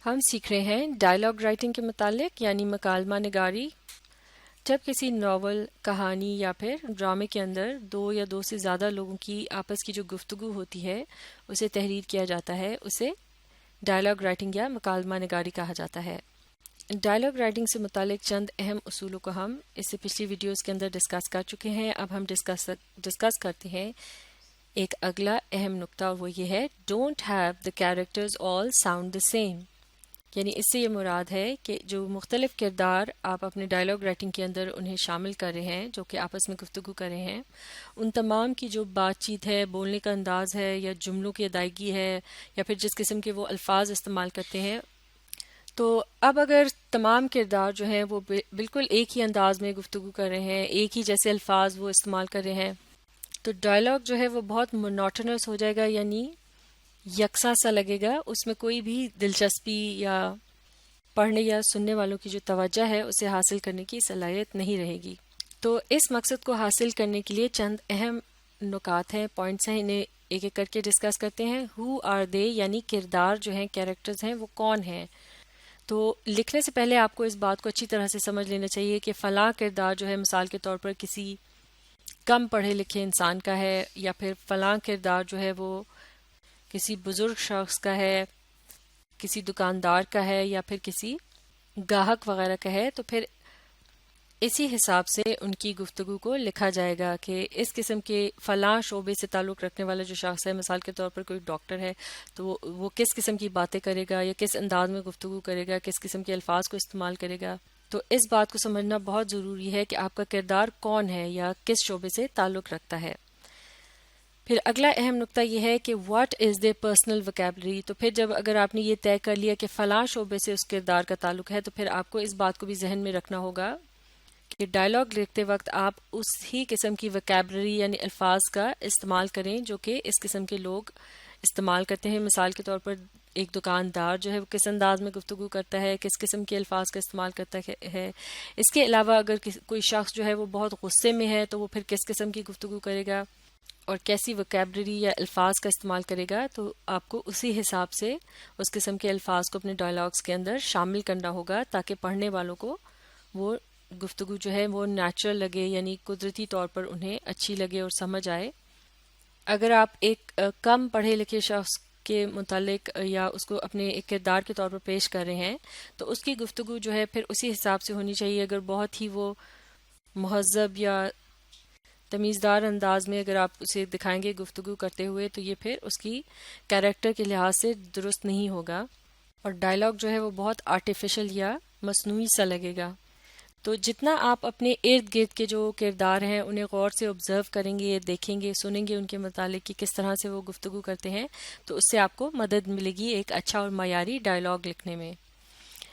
ہم سیکھ رہے ہیں ڈائلاگ رائٹنگ کے متعلق یعنی مکالمہ نگاری. جب کسی ناول، کہانی یا پھر ڈرامے کے اندر دو یا دو سے زیادہ لوگوں کی آپس کی جو گفتگو ہوتی ہے اسے تحریر کیا جاتا ہے، اسے ڈائلاگ رائٹنگ یا مکالمہ نگاری کہا جاتا ہے. ڈائلاگ رائٹنگ سے متعلق چند اہم اصولوں کو ہم اس سے پچھلی ویڈیوز کے اندر ڈسکس کر چکے ہیں. اب ہم ڈسکس کرتے ہیں ایک اگلا اہم نقطہ، اور وہ یہ ہے don't have the characters all sound the same. یعنی اس سے یہ مراد ہے کہ جو مختلف کردار آپ اپنے ڈائلاگ رائٹنگ کے اندر انہیں شامل کر رہے ہیں، جو کہ آپس میں گفتگو کر رہے ہیں، ان تمام کی جو بات چیت ہے، بولنے کا انداز ہے، یا جملوں کی ادائیگی ہے، یا پھر جس قسم کے وہ الفاظ استعمال کرتے ہیں، تو اب اگر تمام کردار جو ہیں وہ بالکل ایک ہی انداز میں گفتگو کر رہے ہیں، ایک ہی جیسے الفاظ وہ استعمال کر رہے ہیں، تو ڈائلاگ جو ہے وہ بہت مونوٹونس ہو جائے گا، یعنی یکساں سا لگے گا. اس میں کوئی بھی دلچسپی یا پڑھنے یا سننے والوں کی جو توجہ ہے اسے حاصل کرنے کی صلاحیت نہیں رہے گی. تو اس مقصد کو حاصل کرنے کے لیے چند اہم نکات ہیں، پوائنٹس ہیں، انہیں ایک ایک کر کے ڈسکس کرتے ہیں. ہو آر دے یعنی کردار جو ہیں، کیریکٹرز ہیں، وہ کون ہیں. تو لکھنے سے پہلے آپ کو اس بات کو اچھی طرح سے سمجھ لینا چاہیے کہ فلاں کردار جو ہے مثال کے طور پر کسی کم پڑھے لکھے انسان کا ہے، یا پھر فلاں کردار جو ہے وہ کسی بزرگ شخص کا ہے، کسی دکاندار کا ہے، یا پھر کسی گاہک وغیرہ کا ہے. تو پھر اسی حساب سے ان کی گفتگو کو لکھا جائے گا کہ اس قسم کے فلاں شعبے سے تعلق رکھنے والا جو شخص ہے، مثال کے طور پر کوئی ڈاکٹر ہے، تو وہ کس قسم کی باتیں کرے گا، یا کس انداز میں گفتگو کرے گا، کس قسم کے الفاظ کو استعمال کرے گا. تو اس بات کو سمجھنا بہت ضروری ہے کہ آپ کا کردار کون ہے یا کس شعبے سے تعلق رکھتا ہے. پھر اگلا اہم نقطہ یہ ہے کہ what is their personal vocabulary. تو پھر جب اگر آپ نے یہ طے کر لیا کہ فلاں شعبے سے اس کردار کا تعلق ہے، تو پھر آپ کو اس بات کو بھی ذہن میں رکھنا ہوگا کہ ڈائلاگ لکھتے وقت آپ اس ہی قسم کی وکیبلری یعنی الفاظ کا استعمال کریں جو کہ اس قسم کے لوگ استعمال کرتے ہیں. مثال کے طور پر ایک دکاندار جو ہے وہ کس انداز میں گفتگو کرتا ہے، کس قسم کے الفاظ کا استعمال کرتا ہے. اس کے علاوہ اگر کوئی شخص جو ہے وہ بہت غصے میں ہے تو وہ پھر کس قسم کی گفتگو کرے گا اور کیسی وکیبلری یا الفاظ کا استعمال کرے گا. تو آپ کو اسی حساب سے اس قسم کے الفاظ کو اپنے ڈائلاگس کے اندر شامل کرنا ہوگا تاکہ پڑھنے والوں کو وہ گفتگو جو ہے وہ نیچرل لگے، یعنی قدرتی طور پر انہیں اچھی لگے اور سمجھ آئے. اگر آپ ایک کم پڑھے لکھے شخص کے متعلق یا اس کو اپنے ایک کردار کے طور پر پیش کر رہے ہیں تو اس کی گفتگو جو ہے پھر اسی حساب سے ہونی چاہیے. اگر بہت ہی وہ مہذب یا تمیزدار انداز میں اگر آپ اسے دکھائیں گے گفتگو کرتے ہوئے تو یہ پھر اس کی کیریکٹر کے لحاظ سے درست نہیں ہوگا، اور ڈائلاگ جو ہے وہ بہت آرٹیفیشل یا مصنوعی سا لگے گا. تو جتنا آپ اپنے ارد گرد کے جو کردار ہیں انہیں غور سے آبزرو کریں گے، دیکھیں گے، سنیں گے ان کے متعلق کہ کس طرح سے وہ گفتگو کرتے ہیں، تو اس سے آپ کو مدد ملے گی ایک اچھا اور معیاری ڈائلاگ لکھنے میں.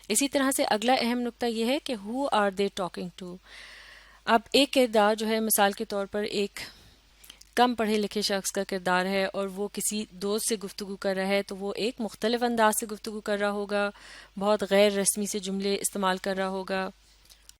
اسی طرح سے اگلا اہم نقطہ یہ ہے کہ who are they talking to. اب ایک کردار جو ہے مثال کے طور پر ایک کم پڑھے لکھے شخص کا کردار ہے اور وہ کسی دوست سے گفتگو کر رہا ہے، تو وہ ایک مختلف انداز سے گفتگو کر رہا ہوگا، بہت غیر رسمی سے جملے استعمال کر رہا ہوگا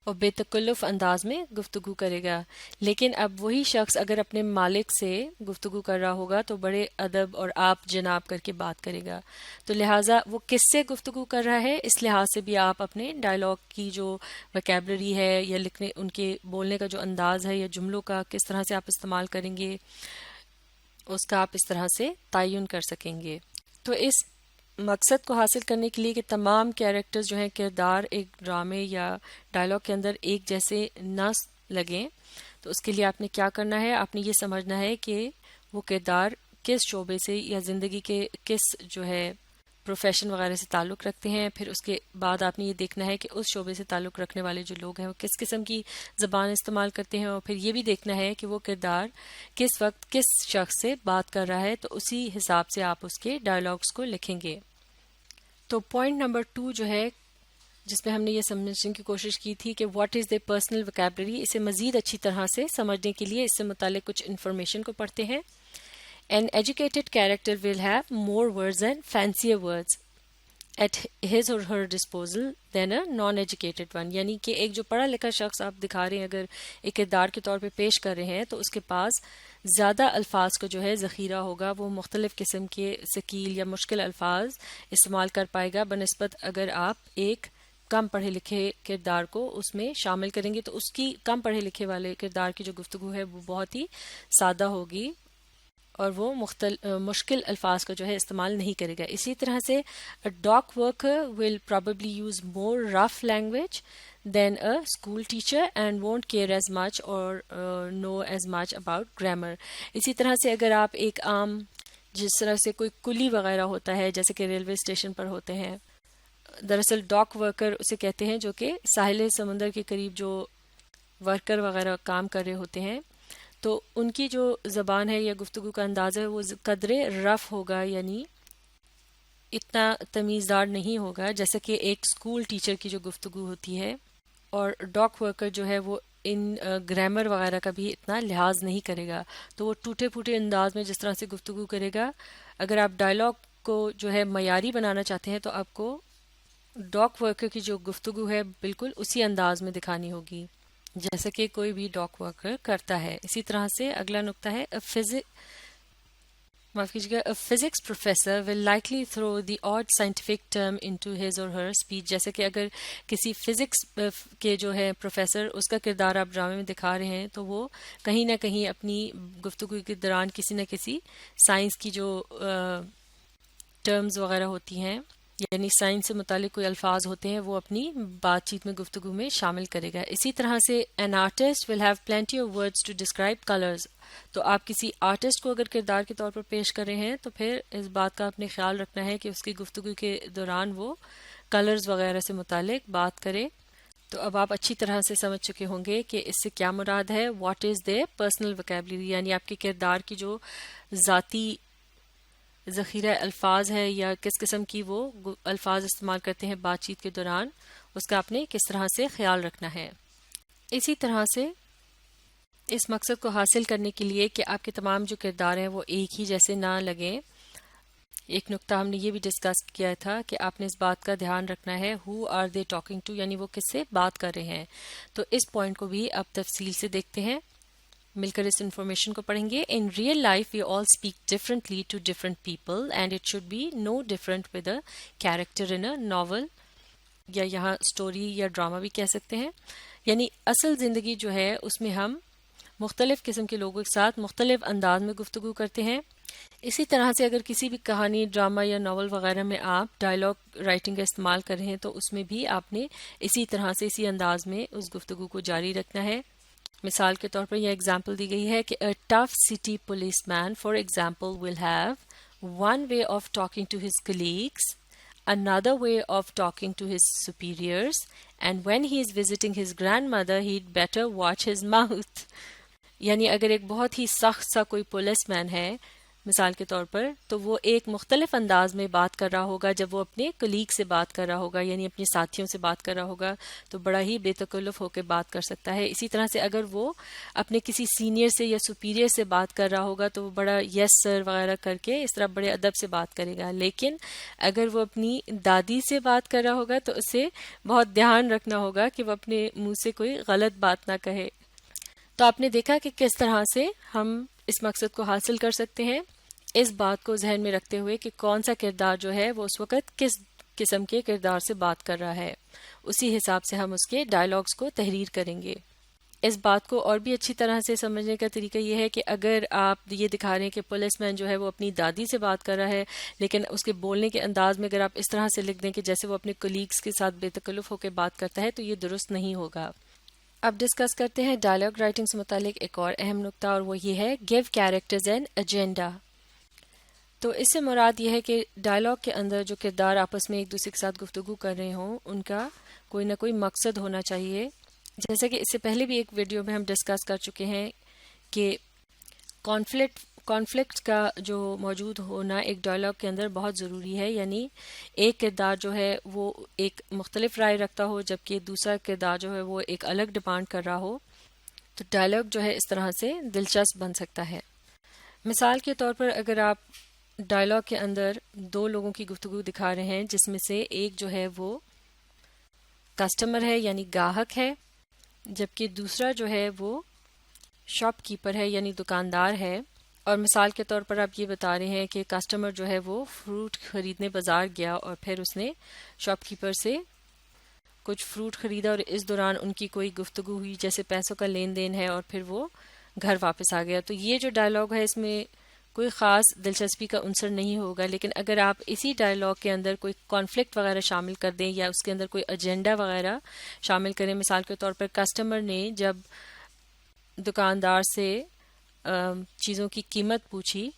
اور بے تکلف انداز میں گفتگو کرے گا. لیکن اب وہی شخص اگر اپنے مالک سے گفتگو کر رہا ہوگا تو بڑے ادب اور آپ جناب کر کے بات کرے گا. تو لہٰذا وہ کس سے گفتگو کر رہا ہے اس لحاظ سے بھی آپ اپنے ڈائلاگ کی جو وکیبلری ہے یا لکھنے ان کے بولنے کا جو انداز ہے یا جملوں کا کس طرح سے آپ استعمال کریں گے اس کا آپ اس طرح سے تعین کر سکیں گے. تو اس مقصد کو حاصل کرنے کے لیے کہ تمام کیریکٹرز جو ہیں کردار ایک ڈرامے یا ڈائلاگ کے اندر ایک جیسے نہ لگیں، تو اس کے لیے آپ نے کیا کرنا ہے، آپ نے یہ سمجھنا ہے کہ وہ کردار کس شعبے سے یا زندگی کے کس جو ہے پروفیشن وغیرہ سے تعلق رکھتے ہیں. پھر اس کے بعد آپ نے یہ دیکھنا ہے کہ اس شعبے سے تعلق رکھنے والے جو لوگ ہیں وہ کس قسم کی زبان استعمال کرتے ہیں، اور پھر یہ بھی دیکھنا ہے کہ وہ کردار کس وقت کس شخص سے بات کر رہا ہے، تو اسی حساب سے آپ اس کے ڈائلاگس کو لکھیں گے. تو پوائنٹ نمبر 2 جو ہے جس میں ہم نے یہ سمجھنے کی کوشش کی تھی کہ what is their personal vocabulary, اسے مزید اچھی طرح سے سمجھنے کے لیے اس سے متعلق کچھ انفارمیشن کو پڑھتے ہیں. An educated character will have more words and fancier words. at his or her disposal than a non-educated one. یعنی کہ ایک جو پڑھا لکھا شخص آپ دکھا رہے ہیں اگر ایک کردار کے طور پہ پیش کر رہے ہیں تو اس کے پاس زیادہ الفاظ کا جو ہے ذخیرہ ہوگا، وہ مختلف قسم کے ثقیل یا مشکل الفاظ استعمال کر پائے گا بنسبت اگر آپ ایک کم پڑھے لکھے کردار کو اس میں شامل کریں گے تو اس کی کم پڑھے لکھے والے کردار کی جو گفتگو ہے وہ بہت ہی سادہ ہوگی اور وہ مشکل الفاظ کا جو ہے استعمال نہیں کرے گا. اسی طرح سے dock worker will probably use more rough language than a school teacher and won't care as much or know as much about grammar. اسی طرح سے اگر آپ ایک عام جس طرح سے کوئی کلی وغیرہ ہوتا ہے جیسے کہ ریلوے اسٹیشن پر ہوتے ہیں، دراصل ڈاک ورکر اسے کہتے ہیں جو کہ ساحل سمندر کے قریب جو ورکر وغیرہ کام کر رہے ہوتے ہیں، تو ان کی جو زبان ہے یا گفتگو کا انداز ہے وہ قدرے رف ہوگا، یعنی اتنا تمیزدار نہیں ہوگا جیسا کہ ایک اسکول ٹیچر کی جو گفتگو ہوتی ہے. اور ڈاک ورکر جو ہے وہ ان گرامر وغیرہ کا بھی اتنا لحاظ نہیں کرے گا، تو وہ ٹوٹے پھوٹے انداز میں جس طرح سے گفتگو کرے گا. اگر آپ ڈائلاگ کو جو ہے معیاری بنانا چاہتے ہیں تو آپ کو ڈاک ورکر کی جو گفتگو ہے بالکل اسی انداز میں دکھانی ہوگی جیسا کہ کوئی بھی ڈاک ورکر کرتا ہے. اسی طرح سے اگلا نقطہ ہے physics professor will likely through the odd scientific term into his or Hare speech. جیسے کہ اگر کسی فزکس کے جو ہے پروفیسر اس کا کردار آپ ڈرامے میں دکھا رہے ہیں تو وہ کہیں نہ کہیں اپنی گفتگو کے دوران کسی نہ کسی سائنس کی جو ٹرمز وغیرہ ہوتی ہیں یعنی سائنس سے متعلق کوئی الفاظ ہوتے ہیں وہ اپنی بات چیت میں گفتگو میں شامل کرے گا. اسی طرح سے an artist will have plenty of words to describe colours. تو آپ کسی آرٹسٹ کو اگر کردار کے طور پر پیش کر رہے ہیں تو پھر اس بات کا اپنے خیال رکھنا ہے کہ اس کی گفتگو کے دوران وہ کلرز وغیرہ سے متعلق بات کرے. تو اب آپ اچھی طرح سے سمجھ چکے ہوں گے کہ اس سے کیا مراد ہے. What is they personal vocabulary, یعنی آپ کے کردار کی جو ذاتی ذخیرہ الفاظ ہے یا کس قسم کی وہ الفاظ استعمال کرتے ہیں بات چیت کے دوران، اس کا آپ نے کس طرح سے خیال رکھنا ہے. اسی طرح سے اس مقصد کو حاصل کرنے کے لیے کہ آپ کے تمام جو کردار ہیں وہ ایک ہی جیسے نہ لگیں، ایک نقطہ ہم نے یہ بھی ڈسکس کیا تھا کہ آپ نے اس بات کا دھیان رکھنا ہے who are they talking to, یعنی وہ کس سے بات کر رہے ہیں. تو اس پوائنٹ کو بھی آپ تفصیل سے دیکھتے ہیں، مل کر اس انفارمیشن کو پڑھیں گے. In real life we all speak differently to different people and it should be no different with a character in a novel, یا یہاں اسٹوری یا ڈرامہ بھی کہہ سکتے ہیں. یعنی اصل زندگی جو ہے اس میں ہم مختلف قسم کے لوگوں کے ساتھ مختلف انداز میں گفتگو کرتے ہیں. اسی طرح سے اگر کسی بھی کہانی، ڈرامہ یا ناول وغیرہ میں آپ ڈائلاگ رائٹنگ کا استعمال کر رہے ہیں تو اس میں بھی آپ نے اسی طرح سے اسی انداز میں اس گفتگو کو جاری رکھنا ہے. مثال کے طور پر یہ اگزامپل دی گئی ہے کہ a tough city policeman for example will have one way of talking to his colleagues, another way of talking to his superiors, and when he is visiting his grandmother he'd better watch his mouth. یعنی اگر ایک بہت ہی سخت سا کوئی police مین ہے مثال کے طور پر، تو وہ ایک مختلف انداز میں بات کر رہا ہوگا جب وہ اپنے کلیگ سے بات کر رہا ہوگا، یعنی اپنے ساتھیوں سے بات کر رہا ہوگا تو بڑا ہی بے تکلف ہو کے بات کر سکتا ہے. اسی طرح سے اگر وہ اپنے کسی سینئر سے یا سپیریئر سے بات کر رہا ہوگا تو وہ بڑا یس سر وغیرہ کر کے اس طرح بڑے ادب سے بات کرے گا. لیکن اگر وہ اپنی دادی سے بات کر رہا ہوگا تو اسے بہت دھیان رکھنا ہوگا کہ وہ اپنے منہ سے کوئی غلط بات نہ کہے. تو آپ نے دیکھا کہ کس طرح سے ہم اس مقصد کو حاصل کر سکتے ہیں، اس بات کو ذہن میں رکھتے ہوئے کہ کون سا کردار جو ہے وہ اس وقت کس قسم کے کردار سے بات کر رہا ہے، اسی حساب سے ہم اس کے ڈائلاگز کو تحریر کریں گے. اس بات کو اور بھی اچھی طرح سے سمجھنے کا طریقہ یہ ہے کہ اگر آپ یہ دکھا رہے ہیں کہ پولیس مین جو ہے وہ اپنی دادی سے بات کر رہا ہے، لیکن اس کے بولنے کے انداز میں اگر آپ اس طرح سے لکھ دیں کہ جیسے وہ اپنے کولیگز کے ساتھ بے تکلف ہو کے بات کرتا ہے تو یہ درست نہیں ہوگا. اب ڈسکس کرتے ہیں ڈائلاگ رائٹنگ سے متعلق ایک اور اہم نقطہ، اور وہ یہ ہے گیو کیریکٹرز این ایجنڈا. تو اس سے مراد یہ ہے کہ ڈائلاگ کے اندر جو کردار آپس میں ایک دوسرے کے ساتھ گفتگو کر رہے ہوں ان کا کوئی نہ کوئی مقصد ہونا چاہیے. جیسا کہ اس سے پہلے بھی ایک ویڈیو میں ہم ڈسکس کر چکے ہیں کہ کانفلکٹ کا جو موجود ہونا ایک ڈائلاگ کے اندر بہت ضروری ہے، یعنی ایک کردار جو ہے وہ ایک مختلف رائے رکھتا ہو جبکہ دوسرا کردار جو ہے وہ ایک الگ ڈیمانڈ کر رہا ہو، تو ڈائلاگ جو ہے اس طرح سے دلچسپ بن سکتا ہے. مثال کے طور پر اگر آپ ڈائلاگ کے اندر دو لوگوں کی گفتگو دکھا رہے ہیں، جس میں سے ایک جو ہے وہ کسٹمر ہے یعنی گاہک ہے، جبکہ دوسرا جو ہے وہ شاپ کیپر ہے یعنی دکاندار ہے۔ اور مثال کے طور پر آپ یہ بتا رہے ہیں کہ کسٹمر جو ہے وہ فروٹ خریدنے بازار گیا اور پھر اس نے شاپ کیپر سے کچھ فروٹ خریدا اور اس دوران ان کی کوئی گفتگو ہوئی جیسے پیسوں کا لین دین ہے، اور پھر وہ گھر واپس آ گیا۔ تو یہ جو ڈائلاگ ہے اس میں کوئی خاص دلچسپی کا عنصر نہیں ہوگا، لیکن اگر آپ اسی ڈائلاگ کے اندر کوئی کانفلکٹ وغیرہ شامل کر دیں یا اس کے اندر کوئی ایجنڈا وغیرہ شامل کریں، مثال کے طور پر کسٹمر نے جب دکاندار سے چیزوں کی قیمت پوچھی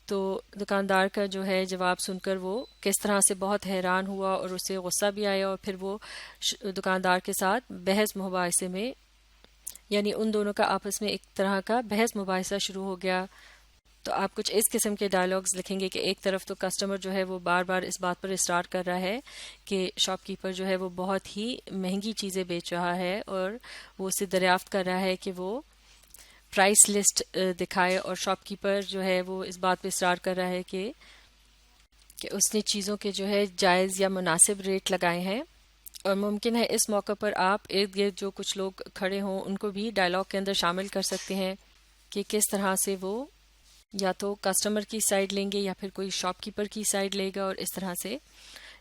تو دکاندار کا جو ہے جواب سن کر وہ کس طرح سے بہت حیران ہوا اور اسے غصہ بھی آیا، اور پھر وہ دکاندار کے ساتھ بحث مباحثے میں، یعنی ان دونوں کا آپس میں ایک طرح کا بحث مباحثہ شروع ہو گیا۔ تو آپ کچھ اس قسم کے ڈائلاگز لکھیں گے کہ ایک طرف تو کسٹمر جو ہے وہ بار بار اس بات پر اصرار کر رہا ہے کہ شاپ کیپر جو ہے وہ بہت ہی مہنگی چیزیں بیچ رہا ہے، اور وہ اسے دریافت کر رہا ہے کہ وہ پرائس لسٹ دکھائے، اور شاپ کیپر جو ہے وہ اس بات پہ اصرار کر رہا ہے کہ اس نے چیزوں کے جو ہے جائز یا مناسب ریٹ لگائے ہیں۔ اور ممکن ہے اس موقع پر آپ ارد گرد جو کچھ لوگ کھڑے ہوں ان کو بھی ڈائلاگ کے اندر شامل کر سکتے ہیں کہ کس طرح سے وہ یا تو کسٹمر کی سائڈ لیں گے یا پھر کوئی شاپ کیپر کی سائڈ لے گا، اور اس طرح سے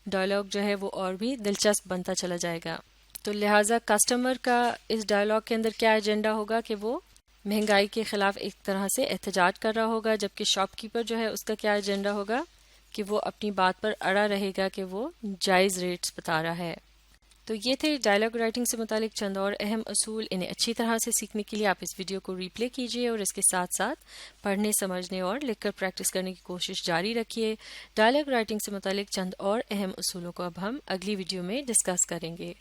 ڈائلاگ جو ہے وہ اور بھی دلچسپ بنتا چلا جائے گا۔ تو لہٰذا کسٹمر کا اس ڈائلاگ کے اندر کیا ایجنڈا ہوگا کہ وہ مہنگائی کے خلاف ایک طرح سے احتجاج کر رہا ہوگا، جبکہ شاپ کیپر جو ہے اس کا کیا ایجنڈا ہوگا کہ وہ اپنی بات پر اڑا رہے گا کہ وہ جائز ریٹس بتا رہا ہے۔ تو یہ تھے ڈائلاگ رائٹنگ سے متعلق چند اور اہم اصول۔ انہیں اچھی طرح سے سیکھنے کے لیے آپ اس ویڈیو کو ری پلے کیجیے اور اس کے ساتھ ساتھ پڑھنے، سمجھنے اور لکھ کر پریکٹس کرنے کی کوشش جاری رکھیے۔ ڈائلاگ رائٹنگ سے متعلق چند اور اہم اصولوں کو اب ہم اگلی ویڈیو میں ڈسکس کریں گے۔